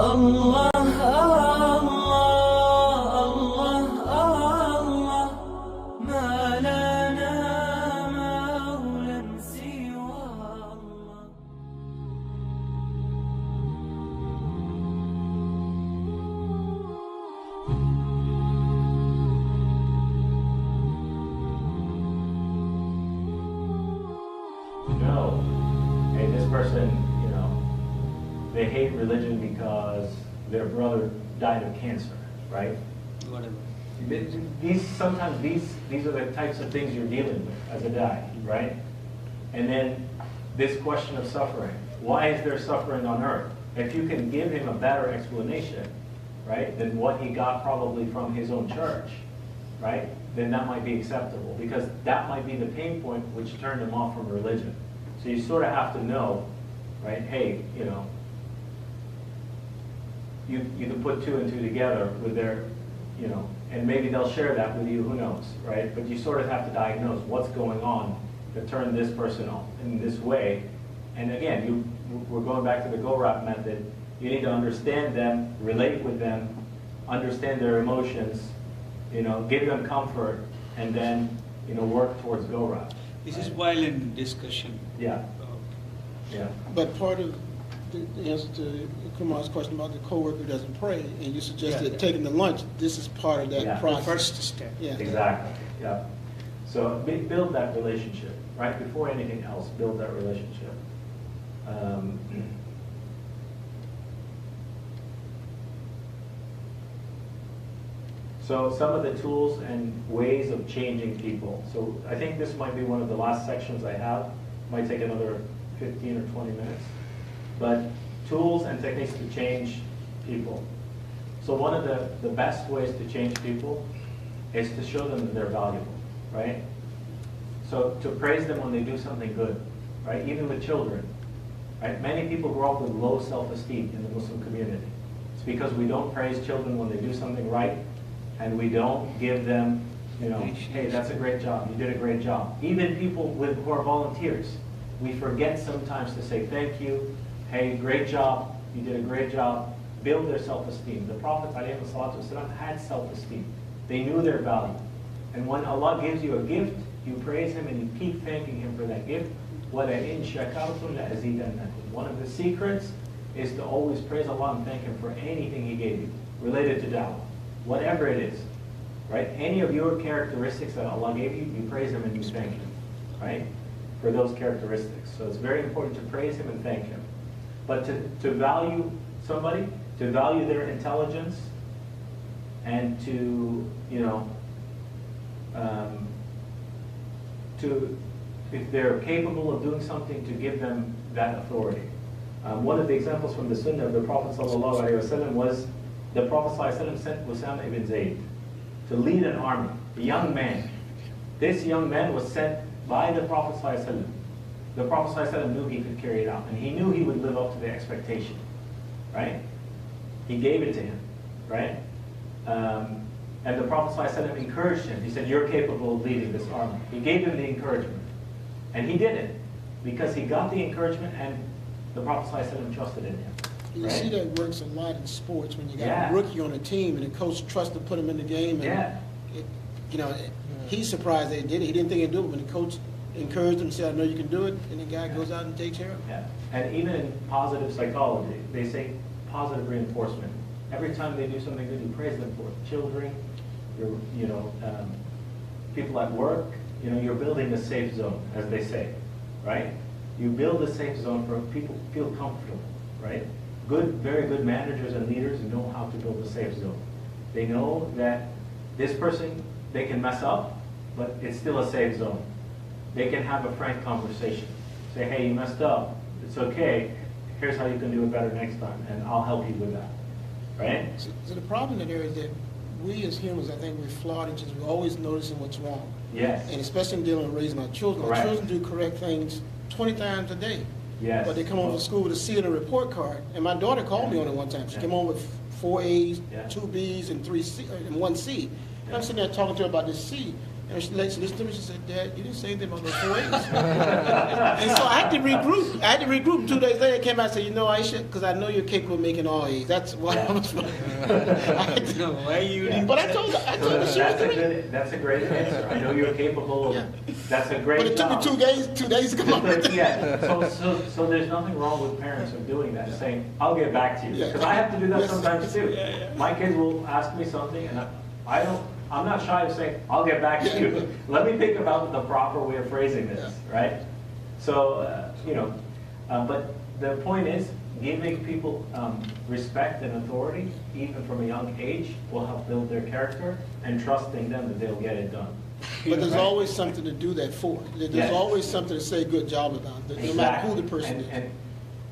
الله الله الله الله ما لنا مولى سوى الله. No, hey, this person, they hate religion because their brother died of cancer, right? Whatever. Sometimes these are the types of things you're dealing with as a dai, right? And then this question of suffering. Why is there suffering on earth? If you can give him a better explanation, right, than what he got probably from his own church, right, then that might be acceptable, because that might be the pain point which turned him off from religion. So you sort of have to know, right, hey, you can put two and two together with their, and maybe they'll share that with you, who knows, right? But you sort of have to diagnose what's going on to turn this person on in this way. And again, we're going back to the go-rap method. You need to understand them, relate with them, understand their emotions, give them comfort, and then, work towards go-rap. This is while in discussion. Yeah. Yeah. But part of the answer to Kumar's question about the coworker who doesn't pray, and you suggested taking the lunch, this is part of that process. The first step. Yeah. Exactly. Yeah. So build that relationship, right? Before anything else, build that relationship. So some of the tools and ways of changing people. So I think this might be one of the last sections I have. Might take another 15 or 20 minutes. But tools and techniques to change people. So one of the best ways to change people is to show them that they're valuable, right? So to praise them when they do something good, right? Even with children, right? Many people grow up with low self-esteem in the Muslim community. It's because we don't praise children when they do something right, and we don't give them, hey, that's a great job, you did a great job. Even people who are volunteers, we forget sometimes to say thank you, hey, great job, you did a great job. Build their self-esteem. The Prophet ﷺ had self-esteem. They knew their value. And when Allah gives you a gift, you praise Him and you keep thanking Him for that gift. وَلَئِن شَكَرْتُمْ لَأَزِيدَنَّكُمْ. One of the secrets is to always praise Allah and thank Him for anything He gave you related to dawah. Whatever it is, right? Any of your characteristics that Allah gave you, you praise Him and you thank Him, right? For those characteristics. So it's very important to praise Him and thank Him. But to value somebody, to value their intelligence, and to, if they're capable of doing something, to give them that authority. One of the examples from the Sunnah of the Prophet ﷺ was the Prophet ﷺ sent Usama ibn Zayd to lead an army, a young man. This young man was sent by the Prophet ﷺ. The Prophet ﷺ knew he could carry it out, and he knew he would live up to the expectation, right? He gave it to him, right? And the Prophet ﷺ encouraged him. He said, you're capable of leading this army. He gave him the encouragement. And he did it because he got the encouragement and the Prophet ﷺ trusted in him. You see that works a lot in sports when you got a rookie on a team and the coach trusts to put him in the game. And he's surprised they did it. He didn't think he'd do it. When the coach encouraged him and said, I know you can do it, and the guy goes out and takes care of him. Yeah. And even in positive psychology, they say positive reinforcement. Every time they do something good, you praise them for it. Children, people at work, you're building a safe zone, as they say, right? You build a safe zone for people to feel comfortable, right? Very good managers and leaders know how to build a safe zone. They know that this person, they can mess up, but it's still a safe zone. They can have a frank conversation. Say, hey, you messed up. It's okay. Here's how you can do it better next time, and I'll help you with that, right? So the problem in there is that we as humans, I think we're flawed in just we're always noticing what's wrong. Yes. And especially in dealing with raising our children. Correct. Our children do correct things 20 times a day. Yes. But they come home from school with a C in a report card. And my daughter called me on it one time. She came home with 4 A's, 2 B's, and 1 C. And I'm sitting there talking to her about this C. And she listened to me. She said, "Dad, you didn't say anything about those 4 A's." And so I had to regroup. 2 days later, I came out and said, "You know, Aisha, because I know you're capable of making all A's. That's why I was." No, why you didn't But I say- told her she was great. That's a great answer. I know you're capable of, Yeah. that's a great But it took me job. 2 days to come up with it. Yeah, so there's nothing wrong with parents of doing that, saying, I'll get back to you. Yeah. Because I have to do that Yes. sometimes too. Yeah, yeah. My kids will ask me something and I'm not shy of saying, I'll get back to you. Let me think about the proper way of phrasing this, right? So, but the point is, giving people respect and authority, even from a young age, will help build their character and trusting them that they'll get it done. But there's Right. always something to do that for. There's Yes. always something to say good job about, no matter who the person is. And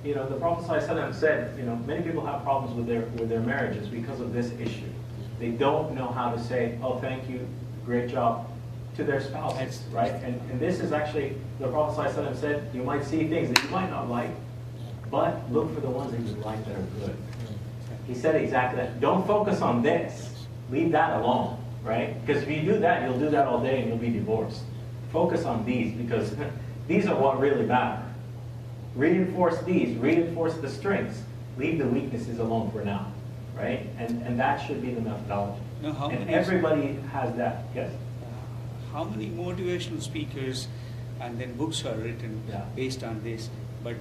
the Prophet ﷺ said, many people have problems with their marriages because of this issue. They don't know how to say, oh, thank you, great job, to their spouses, right? And this is actually, the Prophet ﷺ said, you might see things that you might not like, but look for the ones that you like that are good. He said exactly that. Don't focus on this. Leave that alone, right? Because if you do that, you'll do that all day and you'll be divorced. Focus on these because these are what really matter. Reinforce these. Reinforce the strengths. Leave the weaknesses alone for now, right? And that should be the methodology. No, how And many- everybody has that. Yes? How many motivational speakers and then books are written Yeah. based on this? But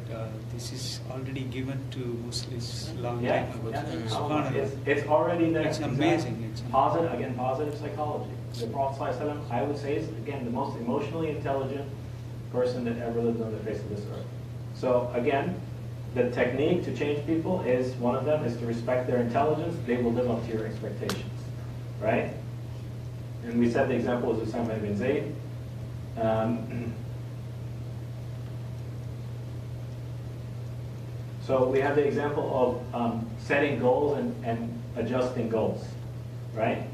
this is already given to Muslims long Yeah, time ago. yeah. Subhanallah. It's already there. It's amazing. It's Positive psychology. The Prophet ﷺ, I would say, is again the most emotionally intelligent person that ever lived on the face of this earth. So again, the technique to change people is one of them is to respect their intelligence. They will live up to your expectations, right? And we said the example was Usama ibn Zayd. So we have the example of setting goals and adjusting goals, right?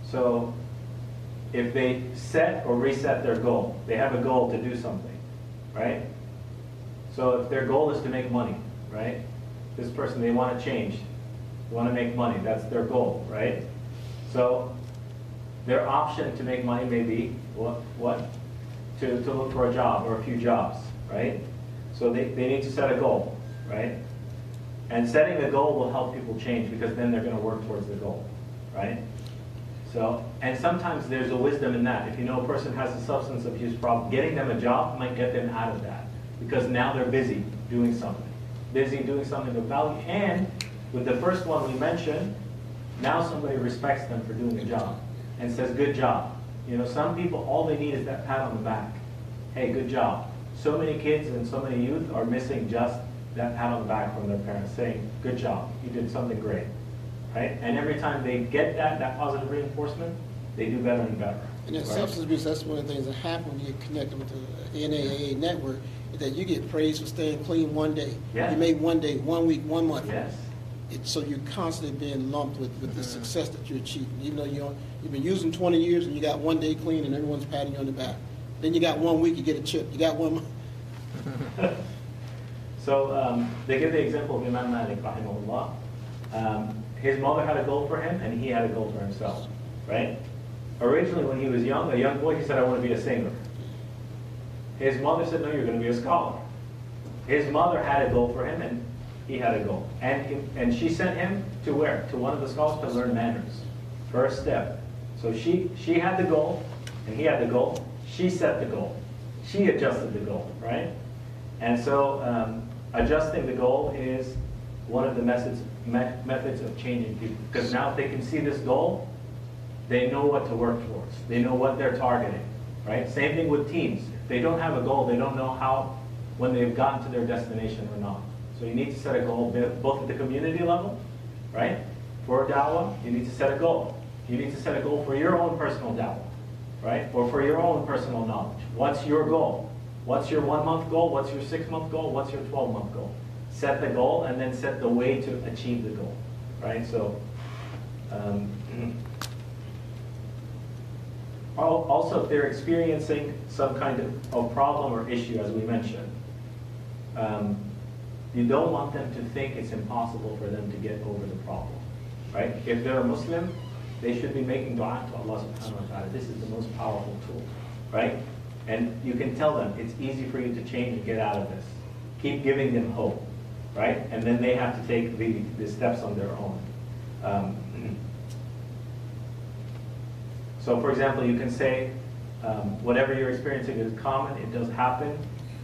So if they set or reset their goal, they have a goal to do something, right? So if their goal is to make money, right? This person, they want to change. They want to make money. That's their goal, right? So their option to make money may be what? To look for a job or a few jobs, right? So they need to set a goal, right? And setting a goal will help people change because then they're going to work towards the goal, right? So, and sometimes there's a wisdom in that. If you know a person has a substance abuse problem, getting them a job might get them out of that because now they're busy doing something. Busy doing something of value. And with the first one we mentioned, now somebody respects them for doing the job and says, good job. Some people, all they need is that pat on the back. Hey, good job. So many kids and so many youth are missing just that pat on the back from their parents saying, good job, you did something great. Right? And every time they get that positive reinforcement, they do better and better. And in Right? substance abuse, that's one of the things that happen when you get connected with the NAAA network, is that you get praised for staying clean one day. Yeah. You made 1 day, 1 week, 1 month. Yes. So you're constantly being lumped with the success that you're achieving. Even though you've been using 20 years and you got 1 day clean and everyone's patting you on the back. Then you got 1 week, you get a chip. You got 1 month. So they give the example of Imam Malik, rahimahullah. His mother had a goal for him, and he had a goal for himself, right? Originally, when he was young, a young boy, he said, I want to be a singer. His mother said, no, you're going to be a scholar. His mother had a goal for him, and he had a goal. And she sent him to where? To one of the scholars to learn manners. First step. So she had the goal, and he had the goal. She set the goal. She adjusted the goal, right? And so adjusting the goal is one of the methods of changing people. Because now if they can see this goal, they know what to work towards. They know what they're targeting, right? Same thing with teams. If they don't have a goal, they don't know how, when they've gotten to their destination or not. So you need to set a goal both at the community level, right? For Dawah, you need to set a goal. You need to set a goal for your own personal Dawah, right? Or for your own personal knowledge. What's your goal? What's your 1 month goal? What's your 6 month goal? What's your 12 month goal? Set the goal and then set the way to achieve the goal, right? So, also if they're experiencing some kind of problem or issue, as we mentioned, you don't want them to think it's impossible for them to get over the problem, right? If they're a Muslim, they should be making dua to Allah subhanahu wa ta'ala. This is the most powerful tool, right? And you can tell them, it's easy for you to change and get out of this. Keep giving them hope, right? And then they have to take the steps on their own. So for example, you can say, whatever you're experiencing is common, it does happen.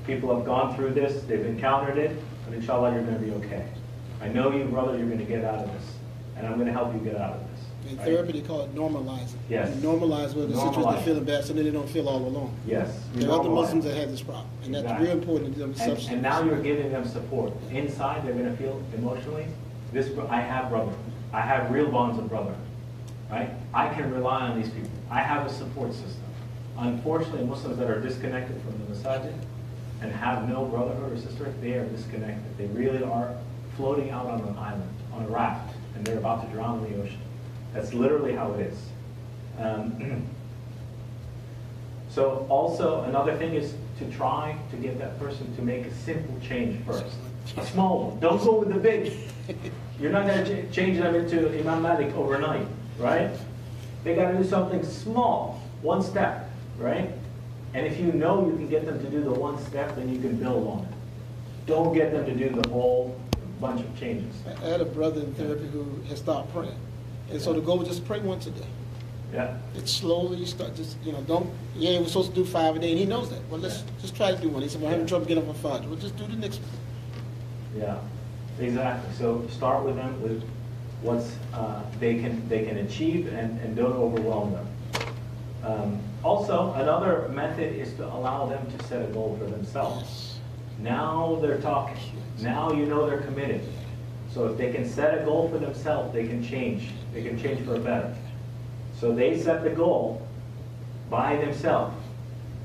People have gone through this, they've encountered it, but inshallah you're going to be okay. I know you, brother, you're going to get out of this, and I'm going to help you get out of this. In right? therapy, they call it normalizing. Yes. You normalize where the situation they're feeling bad, so then they don't feel all alone. Yes. There are other Muslims that have this problem, and that's Exactly. real important to them. And now you're giving them support. Inside, they're going to feel emotionally, I have brother. I have real bonds of brother. Right? I can rely on these people. I have a support system. Unfortunately, Muslims that are disconnected from the masajid and have no brotherhood or sisterhood, they are disconnected. They really are floating out on an island, on a raft, and they're about to drown in the ocean. That's literally how it is. So also, another thing is to try to get that person to make a simple change first. A small one. Don't go with the big. You're not going to change them into Imam Malik overnight, right? They got to do something small, one step, right? And if you know you can get them to do the one step, then you can build on it. Don't get them to do the whole bunch of changes. I had a brother in therapy who has stopped praying. And so the goal was just pray once a day. Yeah. It's slowly, you start just, we're supposed to do 5 a day, and he knows that. Well, let's just try to do one. He said, well, I'm having trouble getting up on 5. Well, just do the next one. Yeah, exactly. So start with them with what's they can achieve and don't overwhelm them. Also, another method is to allow them to set a goal for themselves. Yes. Now they're talking. Now you know they're committed. So if they can set a goal for themselves, they can change. They can change for better. So they set the goal by themselves.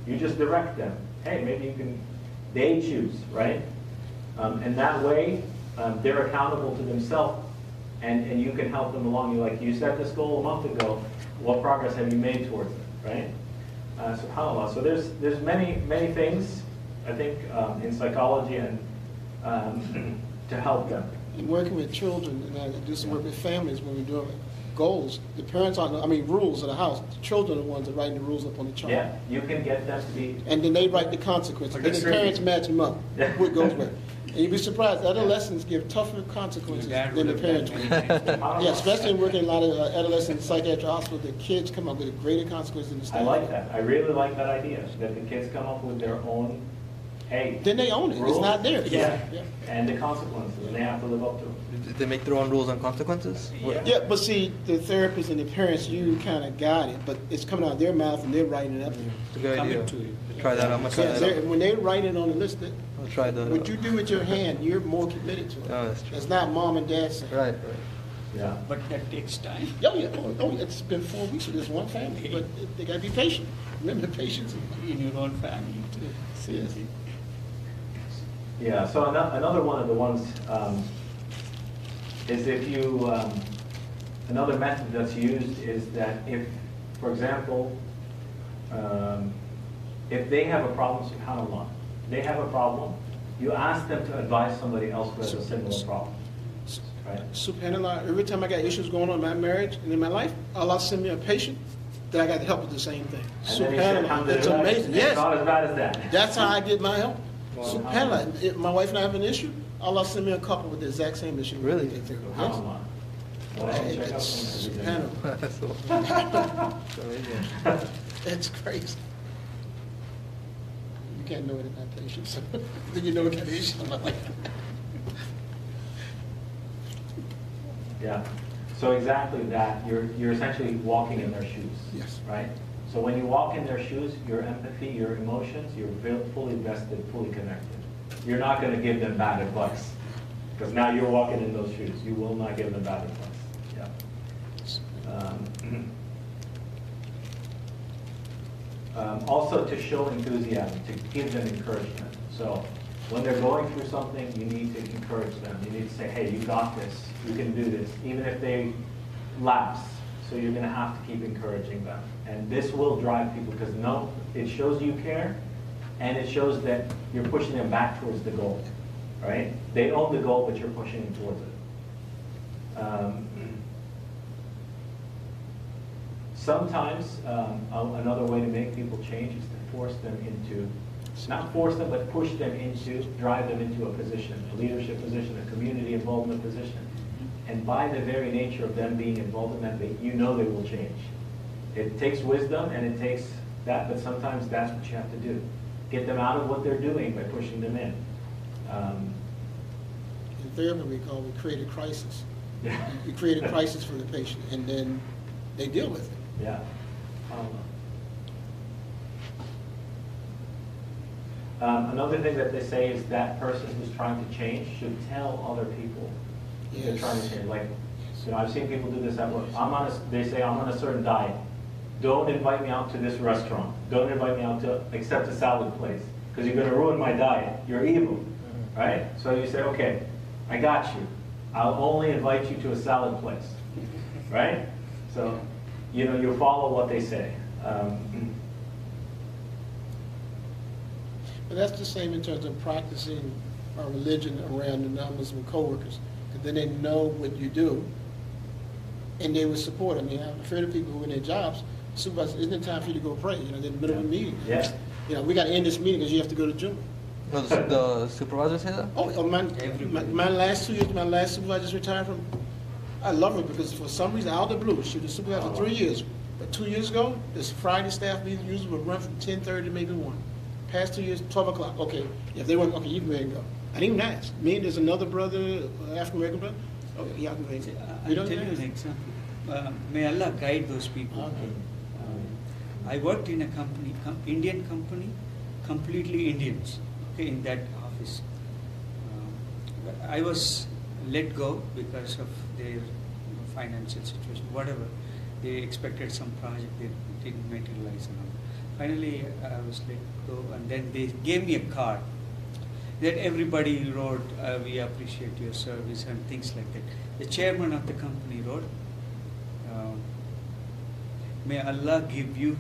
You just direct them. Hey, maybe you can, they choose, right? And that way, they're accountable to themselves, and you can help them along. You set this goal a month ago. What progress have you made towards it, right? SubhanAllah. So there's many things, I think, in psychology and to help them. In working with children, and I do some work with families when we're doing goals, the parents rules of the house. The children are the ones that write the rules up on the chart. Yeah, you can get them to be. And then they write the consequences. Like Then a the tribute. parents match them up. What goes with. And you'd be surprised, adolescents give tougher consequences Dad than the would parents have would. done many Yeah, especially in working in a lot of adolescent psychiatric hospitals, the kids come up with a greater consequence than the staff. I like that. I really like that idea, that the kids come up with their own, hey. Then they own it. It's rules. not theirs. Yeah. Yeah. And the consequences, and they have to live up to them. Did they make their own rules and consequences? Yeah. Yeah, but see, the therapists and the parents, you kind of guide it, but it's coming out of their mouth and they're writing it up. It's a good idea. Commit to it. Try that. I'm gonna try Yeah, that. when they write it on the list, I'll try that. what you do with your hand, you're more committed to it. Oh, that's true. It's not mom and dad saying. Right. Yeah. But that takes time. Oh, yeah. Oh, yeah. It's been 4 weeks with this one family, but they got to be patient. Remember, patience. In your own family too. Yes. Yeah, so another one of the ones is if you, another method that's used is that if, for example, if they have a problem, subhanAllah, they have a problem, you ask them to advise somebody else who has a similar problem, right? SubhanAllah, every time I got issues going on in my marriage and in my life, Allah send me a patient that I got to help with the same thing. And then he said, SubhanAllah, it's "Alhamdulillah, amazing. it's Yes, not as bad as that. that's how I get my help. Wow. SubhanAllah, if my wife and I have an issue, Allah send me a couple with the exact same issue. Really? Yes. SubhanAllah. Well, I'll check out some every day. SubhanAllah. That's so- that's amazing. That's crazy. You can't know it in that patience. Then you know what kind of issue. Yeah. So exactly that. You're essentially walking in their shoes. Yes. Right? So when you walk in their shoes, your empathy, your emotions, you're fully vested, fully connected. You're not going to give them bad advice. Because now you're walking in those shoes. You will not give them bad advice. Yeah. Also to show enthusiasm, to give them encouragement. So when they're going through something, you need to encourage them. You need to say, hey, you got this. You can do this. Even if they lapse. So you're going to have to keep encouraging them. And this will drive people because it shows you care and it shows that you're pushing them back towards the goal. Right? They own the goal, but you're pushing them towards it. Sometimes another way to make people change is to force them into, not force them, but push them into, drive them into a position, a leadership position, a community involvement position. And by the very nature of them being involved in that, you know they will change. It takes wisdom and it takes that, but sometimes that's what you have to do. Get them out of what they're doing by pushing them in. In therapy, we create a crisis. Yeah. You create a crisis for the patient, and then they deal with it. Yeah. Another thing that they say is that person who's trying to change should tell other people they're trying to change. Like, you know, I've seen people do this at work. They say, I'm on a certain diet. Don't invite me out to this restaurant. Don't invite me out to except a salad place, because you're going to ruin my diet. You're evil, right? So you say, okay, I got you. I'll only invite you to a salad place, right? So, you know, you follow what they say. But that's the same in terms of practicing our religion around the non-Muslim coworkers, because then they know what you do, and they will support. I mean, I'm afraid of people who are in their jobs. Supervisor, isn't it time for you to go pray? You know, they're in the middle of a meeting. Yeah. You know, we got to end this meeting because you have to go to Juma. No, the supervisor say that? My last 2 years, my last supervisor just retired from. I love her because for some reason, out of the blue, she was a supervisor for 3 years. But 2 years ago, this Friday staff meeting usually would run from 10:30 to maybe 1. Past 2 years, 12 o'clock. Okay, if they weren't, okay, you can go ahead and go. I didn't even ask. Me and there's another brother, African American brother. Okay, yeah, I can go ahead and go. I'll tell you an example. May Allah guide those people. Okay. I worked in a company, Indian company, completely Indians, okay, in that office. I was let go because of their financial situation, whatever. They expected some project, they didn't materialize. And all. Finally, I was let go, and then they gave me a card that everybody wrote, we appreciate your service and things like that. The chairman of the company wrote, may Allah give you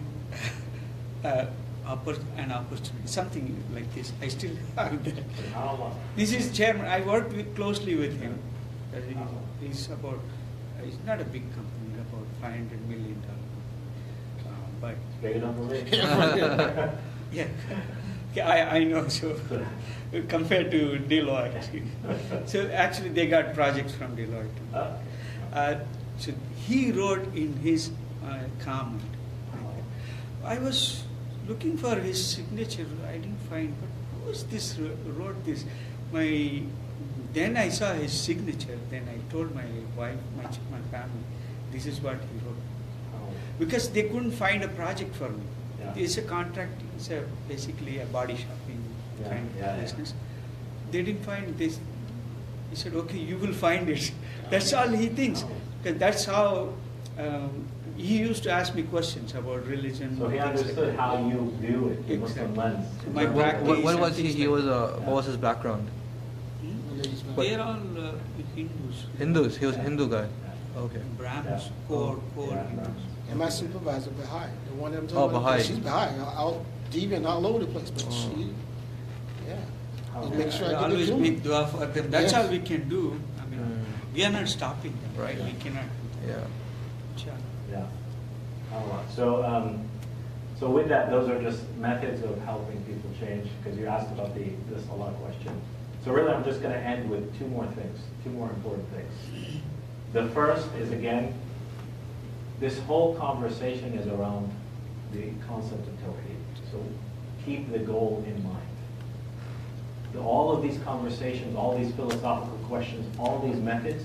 an opportunity, something like this. I still have that. This is chairman. I worked closely with him. He's about, he's not a big company, about $500 million. But Big enough for me. yeah, I know. So compared to Deloitte, so actually they got projects from Deloitte. So he wrote in his comment. I was looking for his signature. I didn't find. But who is this? Wrote this? Then I saw his signature. Then I told my wife, my family, this is what he wrote. Because they couldn't find a project for me. Yeah. It's a contract. It's basically a body shopping kind of business. They didn't find this. He said, "Okay, you will find it." That's all he thinks. Because that's how he used to ask me questions about religion. So he understood how you view it, the Muslim lens. My practice. When was he? He like was that. what was his background? They're all Hindus. Hindus. He was a Hindu guy. Okay. Brahmins, Yeah. core Yeah. Hindus. And my supervisor, Baha'i, the one that I'm Oh, talking about, Baha'i. she's Baha'i, out deviant all over the place, but she, yeah. Just make sure I get the Always Juma. make dua for them. That's Yes. all we can do. I mean, we are not stopping them, right? Yeah. We cannot. Yeah. Inshallah. Yeah. So with that, those are just methods of helping people change, because you asked about the Salah question. So really, I'm just going to end with two more things, two more important things. The first is, again, this whole conversation is around the concept of Tawheed. So keep the goal in mind. All of these conversations, all these philosophical questions, all these methods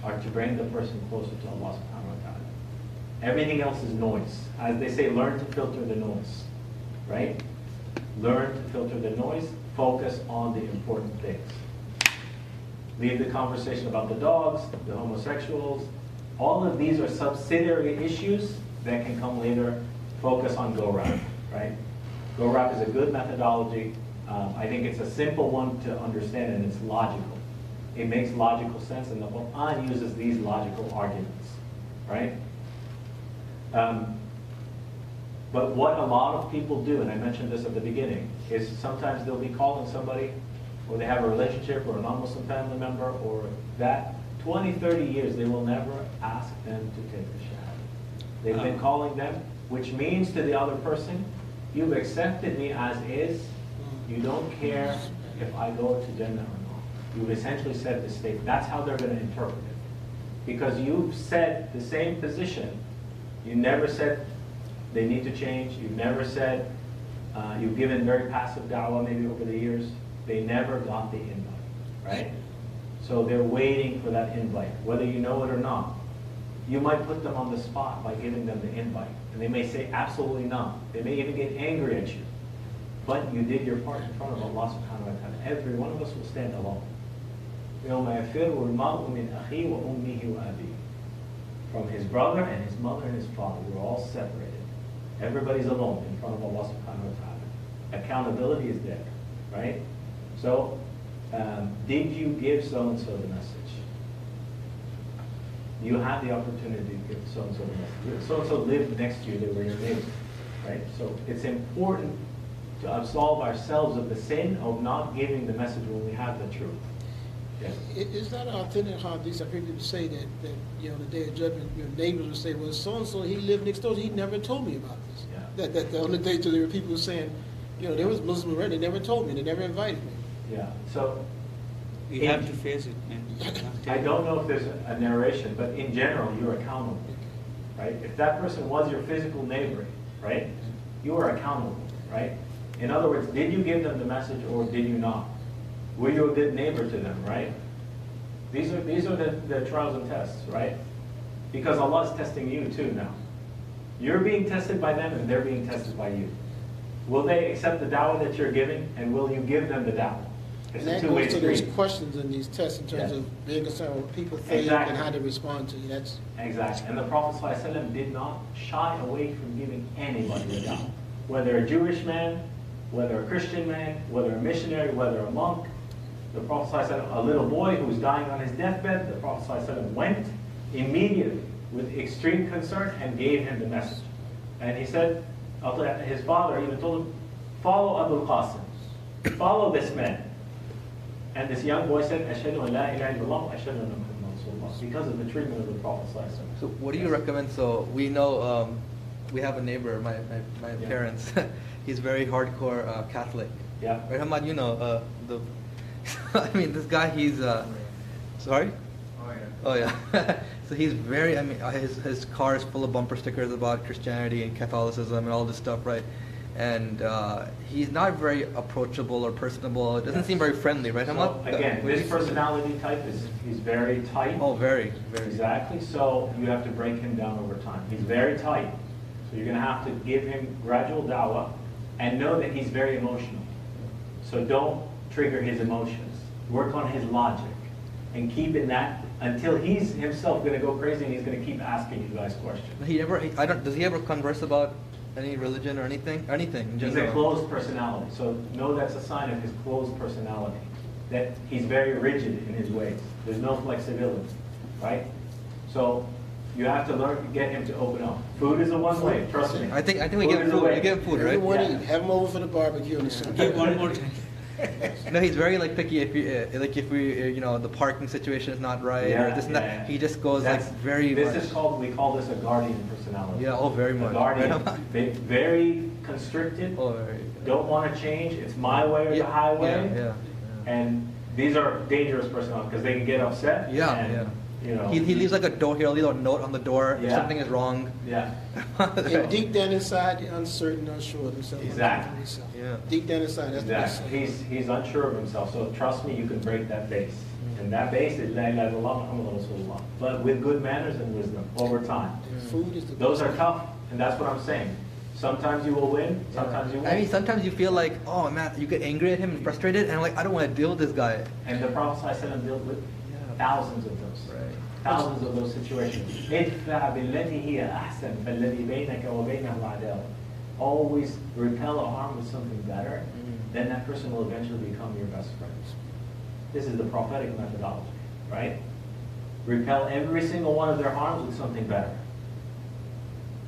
are to bring the person closer to Allah subhanahu wa ta'ala. Everything else is noise. As they say, learn to filter the noise, right? Learn to filter the noise, focus on the important things. Leave the conversation about the dogs, the homosexuals. All of these are subsidiary issues that can come later. Focus on Go-Rap, right? Go-Rap is a good methodology. I think it's a simple one to understand, and it's logical. It makes logical sense, and the Quran uses these logical arguments, right? But what a lot of people do, and I mentioned this at the beginning, is sometimes they'll be calling somebody, or they have a relationship, or a non-Muslim family member, or that 20, 30 years, they will never ask them to take the shahada. They've been calling them, which means to the other person, you've accepted me as is. You don't care if I go to Jannah or not. You've essentially said this statement. That's how they're going to interpret it. Because you've said the same position. You never said they need to change. You've never said, you've given very passive da'wah maybe over the years. They never got the invite, right? So they're waiting for that invite, whether you know it or not. You might put them on the spot by giving them the invite. And they may say absolutely not. They may even get angry at you. But you did your part in front of Allah subhanahu wa ta'ala. Every one of us will stand alone. يَوْمَ يَفِرُّ الْمَرْءُ مِنْ أَخِيهِ وَأُمِّهِ وَأَبِيهِ. From his brother and his mother and his father. We're all separated. Everybody's alone in front of Allah subhanahu wa ta'ala. Accountability is there, right? So, did you give so-and-so the message? You had the opportunity to give so-and-so the message. So-and-so lived next to you, they were your neighbor, right? So it's absolve to absolve ourselves of the sin of not giving the message when we have the truth. Yes. Is that authentic hadith? I've heard people say that the day of judgment, your neighbors will say, well, so-and-so, he lived next door, he never told me about this. Yeah. That the only day there were people saying, there was Muslims around, they never told me, they never invited me. Yeah, so You have to face it, man. I don't know if there's a narration, but in general, you're accountable, right? If that person was your physical neighbor, right, you are accountable, right? In other words, did you give them the message or did you not? Were you a good neighbor to them, right? These are the trials and tests, right? Because Allah is testing you too now. You're being tested by them and they're being tested by you. Will they accept the da'wah that you're giving, and will you give them the da'wah? It's And that a two-way goes to those street. questions in these tests in terms Yeah. of being concerned with what people think Exactly. and how they respond to you. That's Exactly. And the Prophet ﷺ did not shy away from giving anybody the da'wah. Whether a Jewish man, whether a Christian man, whether a missionary, whether a monk. The Prophet ﷺ, a little boy who was dying on his deathbed, the Prophet ﷺ went immediately with extreme concern and gave him the message. And he said, his father even told him, follow Abul Qasim, follow this man. And this young boy said, Ashhadu an la ilaha illallah, Ashhadu anna Muhammadan Rasulullah, because of the treatment of the Prophet ﷺ. So what do you recommend? So we know we have a neighbor, my Yeah. parents. He's very hardcore Catholic. Yeah. Right, Hamad, the. I mean, this guy. He's sorry. Oh yeah. So he's very. I mean, his car is full of bumper stickers about Christianity and Catholicism and all this stuff, right? And he's not very approachable or personable. It doesn't seem very friendly, right, Hamad? So again, this personality type he's very tight. Oh, very, very. Exactly. So you have to break him down over time. He's very tight. So you're going to have to give him gradual da'wah and know that he's very emotional. So don't trigger his emotions. Work on his logic and keep in that until he's himself going to go crazy and he's going to keep asking you guys questions. Does he ever converse about any religion or anything? Anything in He's general? a closed personality. So know that's a sign of his closed personality. That he's very rigid in his ways. There's no flexibility, right? So you have to learn to get him to open up. Food is a one way, trust me. I think we give him food. We give him food, right? everyone Yeah. eat. Have them over for the barbecue and the Give one more time. No, he's very picky. If we the parking situation is not right or this and that, Yeah. he just goes That's- very This much. is called, we call this a guardian personality. Yeah, oh, very A much. guardian, very constricted, Oh, very. don't want to change, it's my way or the highway. Yeah, And these are dangerous personalities because they can get upset. yeah. and, Yeah. You know, He leaves like a door. He'll leave a note on the door if Yeah. something is wrong. yeah. And deep down inside, you're uncertain, unsure of himself. Exactly. Yeah. Deep down inside, that's Exactly. He's unsure of himself. So trust me, you can break that base. And that base is La ilaha illallah Muhammadan Rasulullah. But with good manners and wisdom over time. Food is the Those are tough, and that's what I'm saying. Sometimes you will win, sometimes you won't. I mean, sometimes you feel like, oh man, you get angry at him and frustrated, and I'm like, I don't want to deal with this guy. And the Prophet ﷺ dealt with thousands of those. Right. Thousands of those situations. ادفع بالتي هي أحسن فالذي بينك وبينه عداوة. Always repel a harm with something better, then that person will eventually become your best friend. This is the prophetic methodology, right? Repel every single one of their harms with something better,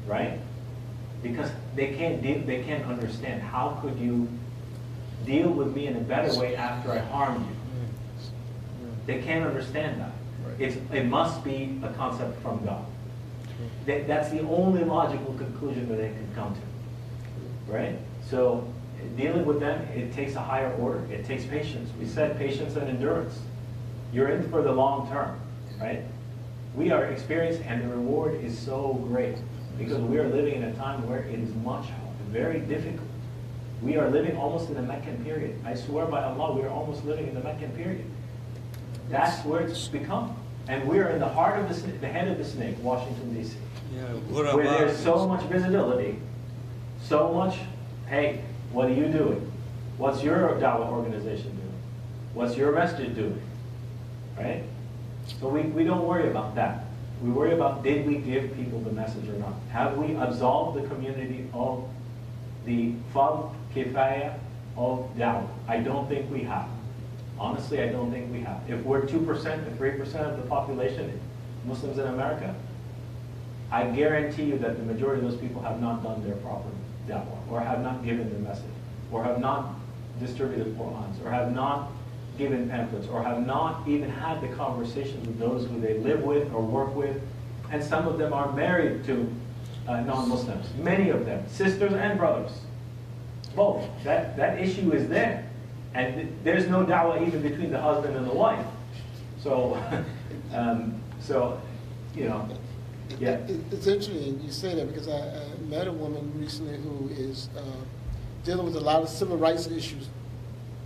right? Because they can't understand. How could you deal with me in a better way after I harmed you? They can't understand that. Right. It must be a concept from God. That's the only logical conclusion that they can come to, right? So dealing with them, it takes a higher order. It takes patience. We said patience and endurance. You're in for the long term, right? We are experienced, and the reward is so great because we are living in a time where it is very difficult. We are living almost in the Meccan period. I swear by Allah, we are almost living in the Meccan period. That's where it's become. And we are in the heart of the head of the snake, Washington, D.C. Yeah, where there's so much visibility, so much, hey, what are you doing? What's your Dawah organization doing? What's your masjid doing? Right? So we don't worry about that. We worry about, did we give people the message or not? Have we absolved the community of the fard kifaya of Dawah? I don't think we have. Honestly, I don't think we have. If we're 2% to 3% of the population, Muslims in America, I guarantee you that the majority of those people have not done their proper da'wah, or have not given the message, or have not distributed Qur'ans, or have not given pamphlets, or have not even had the conversations with those who they live with or work with. And some of them are married to non-Muslims. Many of them, sisters and brothers. Both. That issue is there. And there's no da'wah even between the husband and the wife. So, you know, yeah. It's interesting you say that because I met a woman recently who is dealing with a lot of civil rights issues,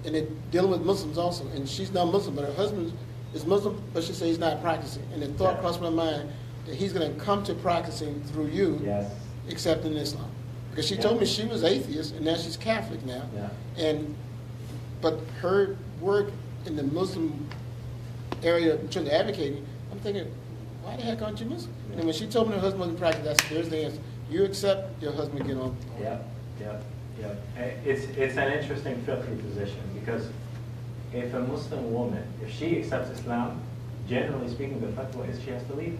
and they're dealing with Muslims also. And she's not Muslim, but her husband is Muslim, but she says he's not practicing. And the thought crossed my mind that he's going to come to practicing through you, Yes. accepting Islam. Because she told me she was atheist, and now she's Catholic now. Yeah. But her work in the Muslim area, trying to advocating, I'm thinking, why the heck aren't you Muslim? Yeah. And when she told me her husband wasn't practicing, there's the answer. You accept, your husband get on. Yeah. It's an interesting fiqh position because if a Muslim woman, if she accepts Islam, generally speaking, the fatwa is she has to leave it.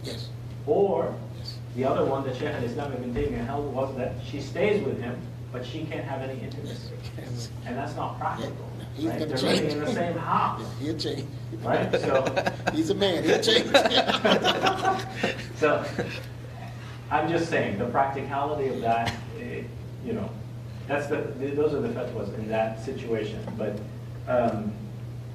Yes. Or Yes. the other one that Shaykh al-Islam ibn Taymiyyah held was that she stays with him, but she can't have any intimacy. Yes. And that's not practical. He's Right? gonna They're change. living in the same house. Yeah, he'll change. Right? So, He's a man, he'll change. so I'm just saying the practicality of that, you know, those are the fatwas in that situation. But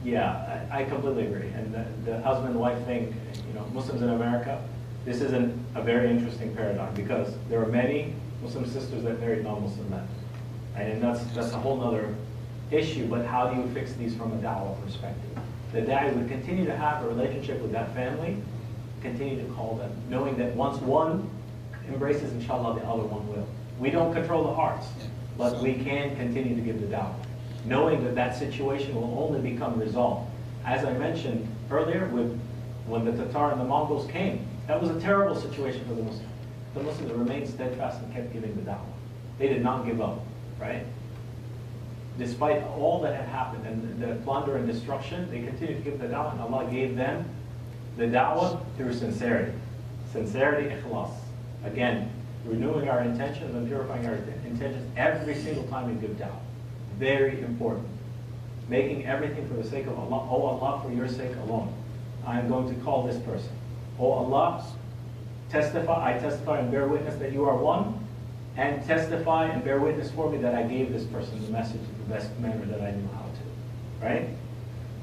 yeah, I completely agree. And the husband-wife thing, you know, Muslims in America, this is a very interesting paradigm because there are many Muslim sisters that marry non-Muslim men, and that's a whole other issue. But how do you fix these from a da'wah perspective? The da'i would continue to have a relationship with that family, continue to call them, knowing that once one embraces, inshallah, the other one will. We don't control the hearts, but we can continue to give the da'wah, knowing that that situation will only become resolved. As I mentioned earlier, when the Tatar and the Mongols came, that was a terrible situation for the Muslims. The Muslims remained steadfast and kept giving the da'wah. They did not give up, right? Despite all that had happened and the plunder and destruction, they continued to give the da'wah, and Allah gave them the da'wah through sincerity. Sincerity, ikhlas. Again, renewing our intentions and purifying our intentions every single time we give da'wah. Very important. Making everything for the sake of Allah. Oh Allah, for your sake alone. I am going to call this person. Oh Allah, I testify and bear witness that you are one, and testify and bear witness for me that I gave this person the message in the best manner that I knew how to. Right?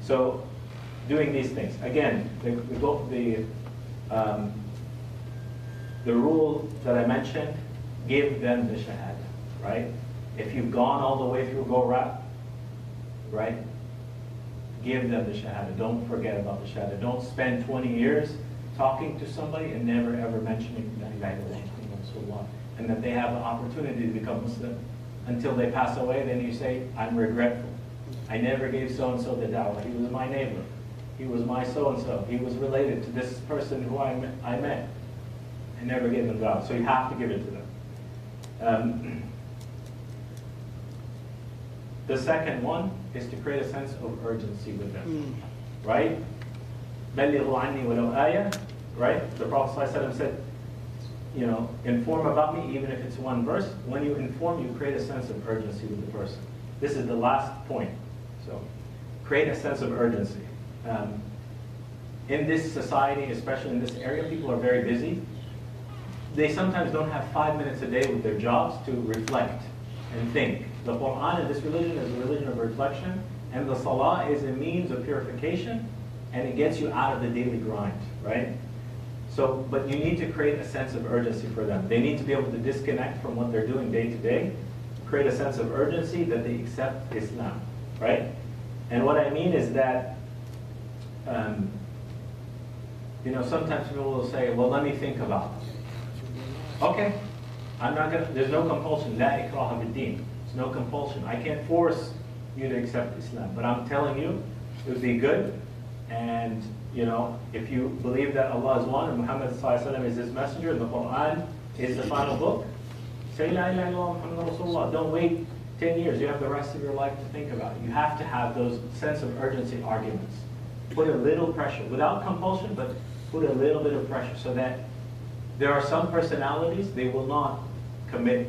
So, doing these things. Again, the rule that I mentioned, give them the shahada. Right? If you've gone all the way through Go-Rap, right? Give them the shahada. Don't forget about the shahada. Don't spend 20 years talking to somebody and never ever mentioning that and that they have the opportunity to become Muslim until they pass away. Then you say, I'm regretful. I never gave so-and-so the da'wah. He was my neighbor. He was my so-and-so. He was related to this person who I met. I never gave them da'wah. So you have to give it to them. The second one is to create a sense of urgency with them. Right? بَلِّغُوا عَنِّي وَلَوْ آيَةً. Right? The Prophet ﷺ said, you know, inform about me even if it's one verse. When you inform, you create a sense of urgency with the person. This is the last point. So, create a sense of urgency. In this society, especially in this area, people are very busy. they sometimes don't have 5 minutes a day with their jobs to reflect and think. The Quran and this religion is a religion of reflection, and the Salah is a means of purification, and it gets you out of the daily grind, right? So, but you need to create a sense of urgency for them. They need to be able to disconnect from what they're doing day to day, create a sense of urgency that they accept Islam, right? And what I mean is that, you know, sometimes people will say, well, let me think about it. Okay, I'm not gonna, there's no compulsion. La ikraha bid-din. There's no compulsion. I can't force you to accept Islam, but I'm telling you, it would be good. And, you know, if you believe that Allah is one and Muhammad ﷺ is His messenger and the Quran is the final book, say La ilaha illallah Muhammad Rasulullah. Don't wait 10 years. You have the rest of your life to think about it. You have to have those sense of urgency arguments. Put a little pressure, without compulsion, but put a little bit of pressure so that there are some personalities, they will not commit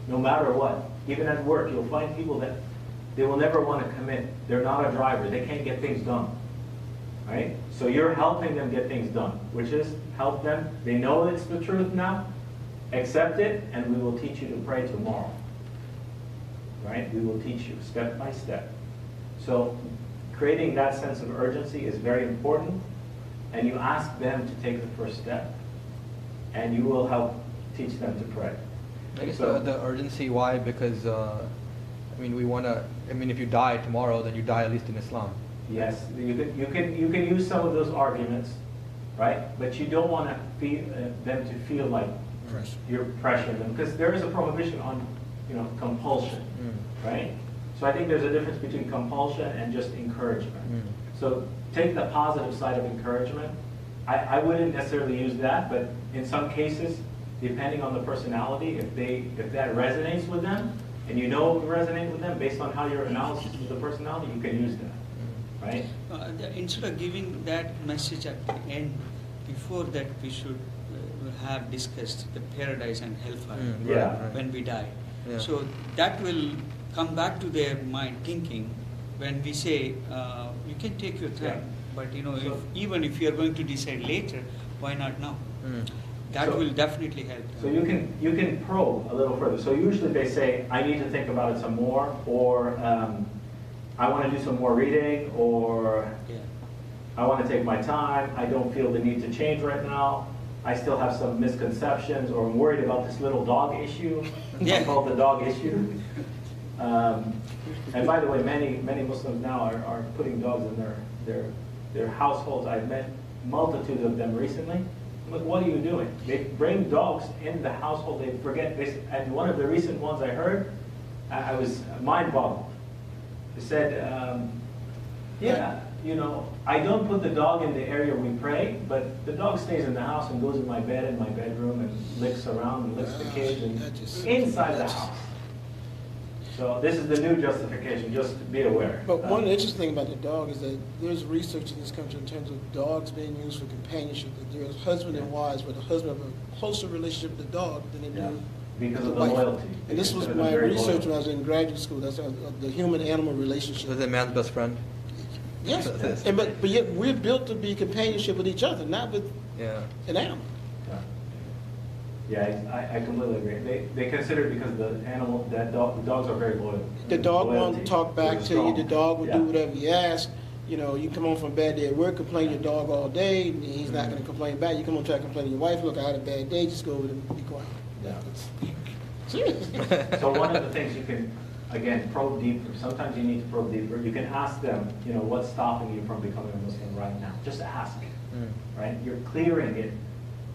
no matter what. Even at work, you'll find people that they will never want to commit. They're not a driver. They can't get things done. Right? So you're helping them get things done, which is help them. They know it's the truth now. Accept it, and we will teach you to pray tomorrow. Right? We will teach you step by step. So creating that sense of urgency is very important, and you ask them to take the first step, and you will help teach them to pray. I guess So- the urgency, why? Because, I mean, we want to, I mean, if you die tomorrow, then you die at least in Islam. Yes, you can use some of those arguments, right? But you don't want to feel them to feel like you're pressuring them, because there is a prohibition on, you know, compulsion, right? So I think there's a difference between compulsion and just encouragement. So take the positive side of encouragement. I wouldn't necessarily use that, but in some cases, depending on the personality, if that resonates with them, and you know it will resonate with them based on how your analysis of the personality, you can use that. Right? Instead of giving that message at the end, before that we should have discussed the paradise and hellfire when we die. Yeah. So that will come back to their mind thinking when we say, you can take your time, but you know, even if you are going to decide later, why not now? That will definitely help. So you can probe a little further. So usually they say, I need to think about it some more, or I want to do some more reading, or I want to take my time. I don't feel the need to change right now. I still have some misconceptions, or I'm worried about this little dog issue. I call it the dog issue. And by the way, many Muslims now are putting dogs in their households. I've met multitudes of them recently. I'm like, what are you doing? They bring dogs in the household. They forget this. And one of the recent ones I heard, I was mind-boggled. They said, you know, I don't put the dog in the area we pray, but the dog stays in the house and goes in my bed, in my bedroom, and licks around and licks the kids and inside the house. So this is the new justification, just be aware. But one interesting thing about the dog is that there's research in this country in terms of dogs being used for companionship. That there's husband and wives where the husband have a closer relationship with the dog than they do because of the wife. loyalty. And this was my research when I was in graduate school. That's the human-animal relationship. Is it man's best friend? Yes, but yet we're built to be companionship with each other, not with an animal. Yeah, I completely agree. They consider it because the dogs are very loyal. The dog won't talk back to you. The dog will do whatever you ask. You know, you come home from a bad day at work, complain to your dog all day, and he's not going to complain back. You come home try to complain to your wife, look, I had a bad day, just go over and be quiet. Serious. So one of the things you can, again, probe deeper. Sometimes you need to probe deeper. You can ask them, you know, what's stopping you from becoming a Muslim right now? Just ask, right? You're clearing it,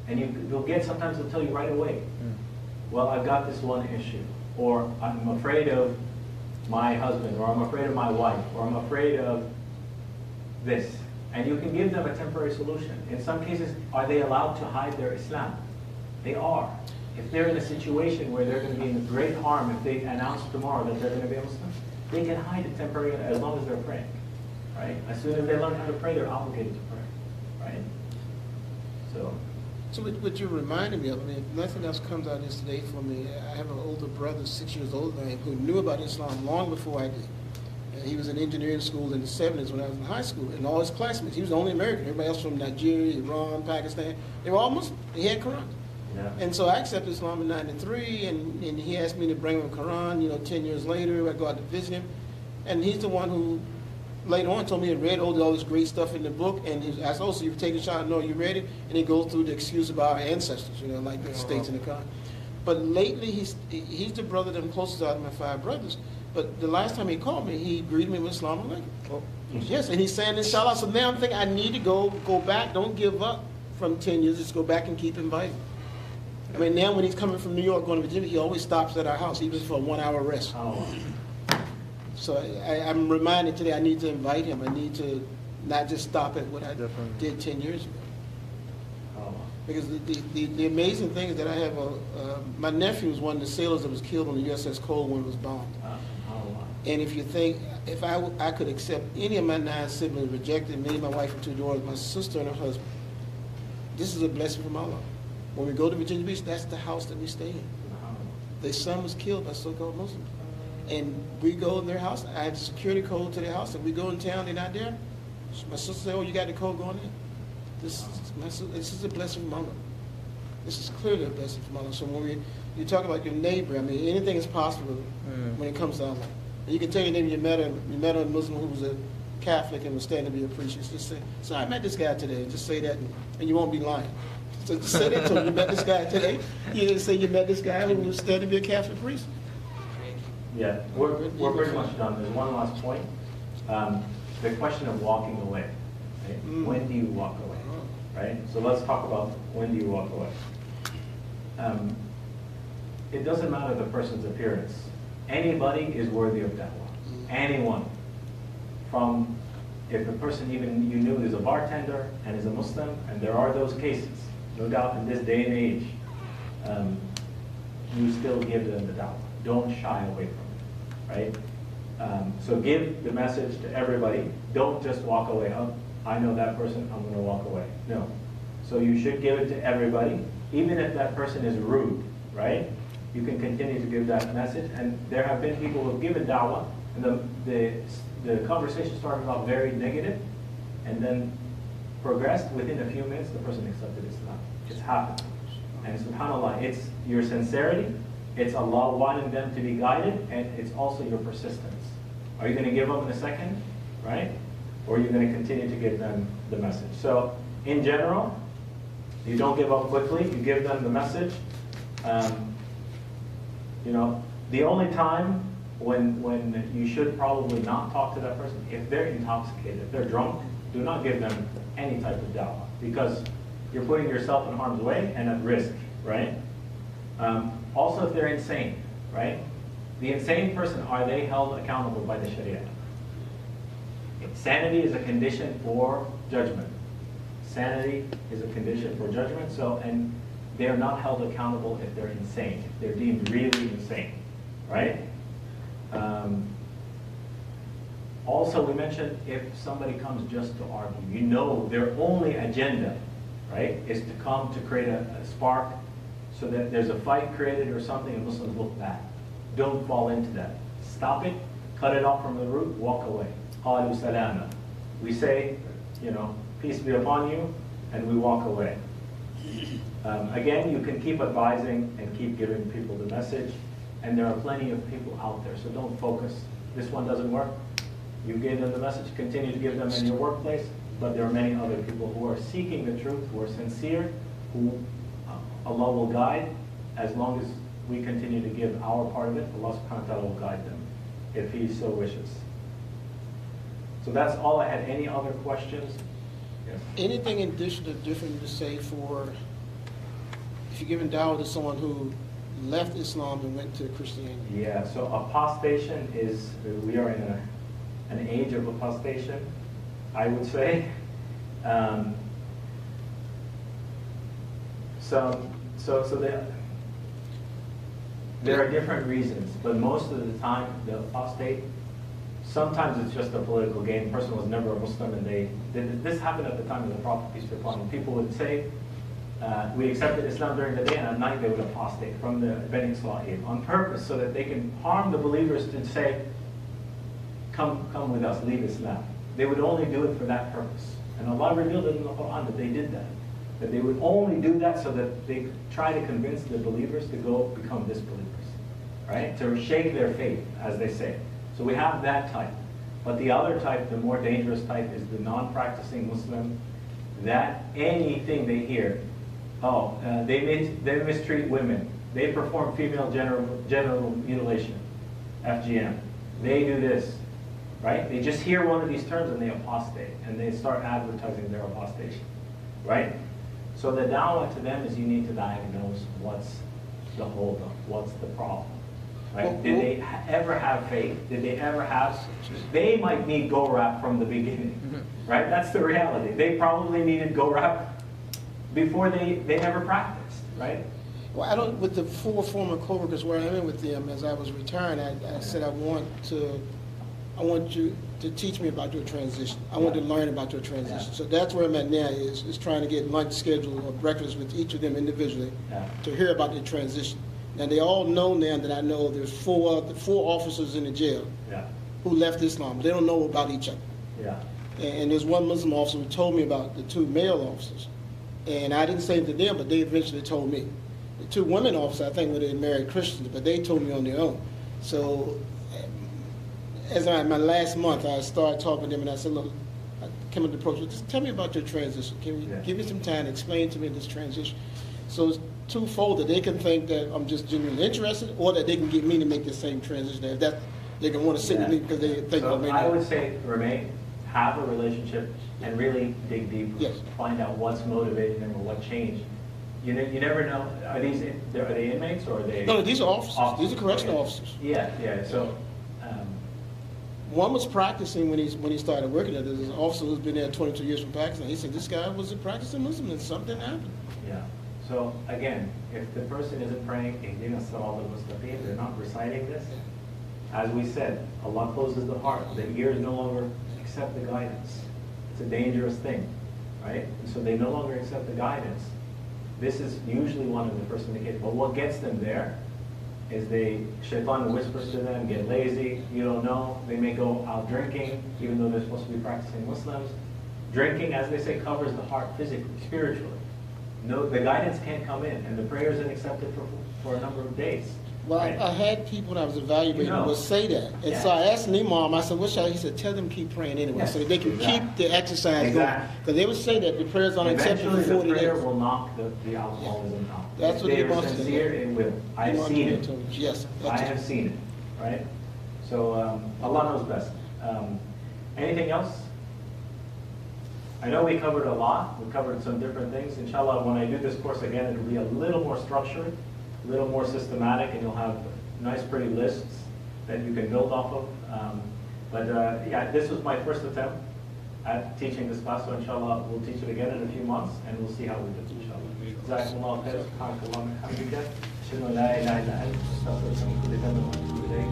and you'll get, sometimes they'll tell you right away, well, I've got this one issue, or I'm afraid of my husband, or I'm afraid of my wife, or I'm afraid of this. And you can give them a temporary solution. In some cases, are they allowed to hide their Islam? They are. If they're in a situation where they're going to be in great harm if they announce tomorrow that they're going to be a Muslim, they can hide it temporarily as long as they're praying, right? As soon as they learn how to pray, they're obligated to pray, right? So what you reminded me of, I mean, if nothing else comes out of this today for me, I have an older brother, 6 years older than I am, who knew about Islam long before I did. And he was in engineering school in the 70s when I was in high school, and all his classmates, he was the only American. Everybody else from Nigeria, Iran, Pakistan, they were all Muslim. He had Quran. Yeah. And so I accepted Islam in '93, and he asked me to bring him Quran. 10 years later, I go out to visit him, and he's the one who later on told me he read all this great stuff in the book, and he asked, "Oh, so you've taken shot? No, you read it?" And he goes through the excuse about our ancestors, like the states in the Quran. But lately, he's the brother that I'm closest out of my 5 brothers. But the last time he called me, he greeted me with Islam alaikum. Oh. Yes, and he's saying inshallah. So now I'm thinking I need to go back. Don't give up from 10 years. Just go back and keep inviting. I mean, now when he's coming from New York going to Virginia, he always stops at our house, even for a 1-hour rest. Oh. So I'm reminded today I need to invite him. I need to not just stop at what I did 10 years ago. Oh. Because the amazing thing is that I have my nephew was one of the sailors that was killed on the USS Cole when it was bombed. And if you think, if I could accept any of my 9 siblings, rejected me, my wife and 2 daughters, my sister and her husband, this is a blessing from Allah. When we go to Virginia Beach, that's the house that we stay in. Their son was killed by so-called Muslims. And we go in their house. I have a security code to their house. And we go in town, they're not there. My sister said, "Oh, you got the code going in." This is a blessing from Allah. This is clearly a blessing from Allah. So when you talk about your neighbor, I mean, anything is possible when it comes to Allah. And you can tell your neighbor you met a Muslim who was a Catholic and was standing to be a preacher. Just say, "So I met this guy today." Just say that, and you won't be lying. So just say that to him. You met this guy today. You didn't say you met this guy who was standing to be a Catholic priest. Yeah, we're pretty much done. There's one last point. The question of walking away. Right? When do you walk away? Right? So let's talk about when do you walk away. It doesn't matter the person's appearance. Anybody is worthy of dawah. Anyone. From if the person even you knew is a bartender and is a Muslim, and there are those cases, no doubt in this day and age, you still give them the dawah. Don't shy away from it, right? So give the message to everybody. Don't just walk away. Oh, I know that person, I'm going to walk away. No. So you should give it to everybody, even if that person is rude, right? You can continue to give that message. And there have been people who have given dawah, and the conversation started off very negative, and then progressed. Within a few minutes, the person accepted Islam. It's happened. And subhanAllah, it's your sincerity, it's Allah wanting them to be guided, and it's also your persistence. Are you going to give up in a second, right? Or are you going to continue to give them the message? So, in general, you don't give up quickly, you give them the message. The only time when you should probably not talk to that person, if they're intoxicated, if they're drunk, do not give them any type of dawah, because you're putting yourself in harm's way and at risk, right? Also, if they're insane, right? The insane person, are they held accountable by the Sharia? Sanity is a condition for judgment. Sanity is a condition for judgment, and they're not held accountable if they're insane, if they're deemed really insane, right? Also, we mentioned if somebody comes just to argue, their only agenda, right, is to come to create a spark so that there's a fight created or something and Muslims look back. Don't fall into that. Stop it, cut it off from the root, walk away. Qalu salama. We say, peace be upon you, and we walk away. Again, you can keep advising and keep giving people the message, and there are plenty of people out there, so don't focus. This one doesn't work. You gave them the message, continue to give them in your workplace, but there are many other people who are seeking the truth, who are sincere, who Allah will guide. As long as we continue to give our part of it, Allah subhanahu wa ta'ala will guide them, if He so wishes. So that's all I had. Any other questions? Yes. Anything in addition to different to say for if you're giving dawah to someone who left Islam and went to Christianity? Yeah, so apostation is, we are in an age of apostation, I would say. There are different reasons, but most of the time the apostate, sometimes it's just a political game. The person was never a Muslim, and this happened at the time of the Prophet, peace be upon him. People would say, we accepted Islam during the day, and at night they would apostate from the Bani Israel on purpose, so that they can harm the believers to say, come with us, leave Islam. They would only do it for that purpose. And Allah revealed it in the Quran that they did that. That they would only do that so that they try to convince the believers to go become disbelievers, right? To shake their faith, as they say. So we have that type. But the other type, the more dangerous type, is the non-practicing Muslim, that anything they hear, they mistreat women, they perform female genital mutilation, FGM, they do this, right? They just hear one of these terms and they apostate, and they start advertising their apostation, right? So the dawah to them is you need to diagnose what's the holdup, what's the problem, right? Did they ever have faith? Did they ever have? They might need go-rap from the beginning, right? That's the reality. They probably needed go-rap before they ever practiced, right? Well, I don't. With the 4 former coworkers where I'm in with them, as I was retiring, I said I want you to teach me about your transition. I want to learn about your transition. So that's where I'm at now. Is trying to get lunch schedule or breakfast with each of them individually to hear about their transition. Now they all know now that I know there's four officers in the jail who left Islam. They don't know about each other. Yeah. And there's one Muslim officer who told me about the 2 male officers, and I didn't say it to them, but they eventually told me. The 2 women officers, I think, were they married Christians, but they told me on their own. So, as my last month, I started talking to them, and I said, look, I came up to approach, just tell me about your transition. Can you give me some time to explain to me this transition? So it's twofold, that they can think that I'm just genuinely interested, or that they can get me to make the same transition. If that, they can want to sit with me because they think, so maybe I would say, remain, have a relationship, and really dig deeper. Yes. Find out what's motivating them or what changed. You never know. Are they inmates or are they? No, these are officers. These are correctional okay. officers. Yeah. So. One was practicing when he started working there. There's an officer who's been there 22 years from Pakistan. He said this guy was a practicing Muslim and something happened. Yeah. So again, if the person isn't praying, Ihdina Siratal Mustaqim, they're not reciting this. As we said, Allah closes the heart. The ears no longer accept the guidance. It's a dangerous thing, right? And so they no longer accept the guidance. This is usually one of the first indicators. But what gets them there is Shaitan whispers to them, get lazy, you don't know. They may go out drinking, even though they're supposed to be practicing Muslims. Drinking, as they say, covers the heart physically, spiritually. No, the guidance can't come in, and the prayer isn't accepted for a number of days. Well, right? I had people when I was evaluating would say that. And so I asked the imam, I said, what shall I? He said, tell them keep praying anyway, so that they can keep the exercise going. Because they would say that the prayers aren't accepted for 40 days. Eventually the prayer will knock the alcoholism out. That's what they they are want to do. sincere, it will. I have seen it. Yes. I have seen it, right? So Allah knows best. Anything else? I know we covered a lot. We covered some different things. Inshallah, when I do this course again, it'll be a little more structured, a little more systematic, and you'll have nice, pretty lists that you can build off of. Yeah, this was my first attempt at teaching this class, so inshallah, we'll teach it again in a few months, and we'll see how we do, inshallah. جزاكم الله خير سبحانك اللهم وبحمدك أشهد أن لا إله إلا أنت أستغفرك من كل ذنب وأتوب إليك